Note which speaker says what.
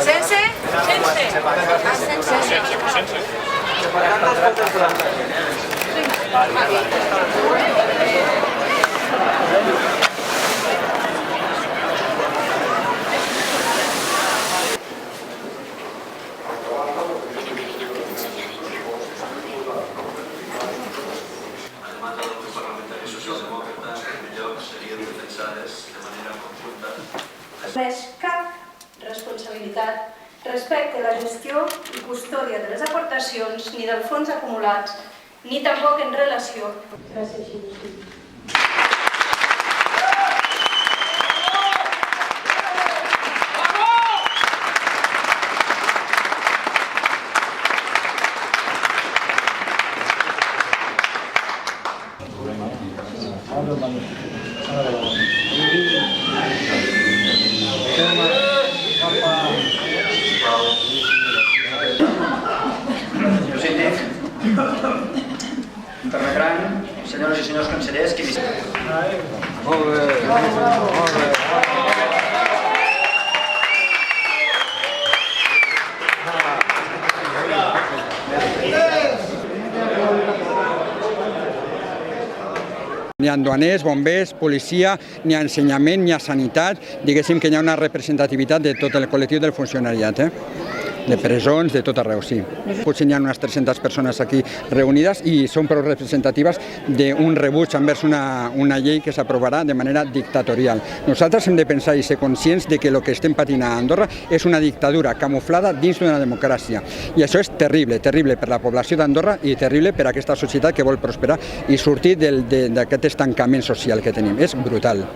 Speaker 1: Sense?
Speaker 2: Més cap responsabilitat respecte a la gestió i custòdia de les aportacions ni dels fons acumulats, ni tampoc en relació. Gràcies.
Speaker 3: Senyor síndic, permetran, senyores i senyors consellers, que
Speaker 4: Molt bé, molt bé. Ni a duaners, bombers, policia, ni a ensenyament, ni a sanitat, diguéssim que hi ha una representativitat de tot el col·lectiu del funcionariat, de presons, de tot arreu, sí. Potser hi ha unes 300 persones aquí reunides i són prou representatives d'un rebuig envers una llei que s'aprovarà de manera dictatorial. Nosaltres hem de pensar i ser conscients de que el que estem patint a Andorra és una dictadura camuflada dins d'una democràcia. I això és terrible, terrible per la població d'Andorra i terrible per a aquesta societat que vol prosperar i sortir d'aquest estancament social que tenim. És brutal.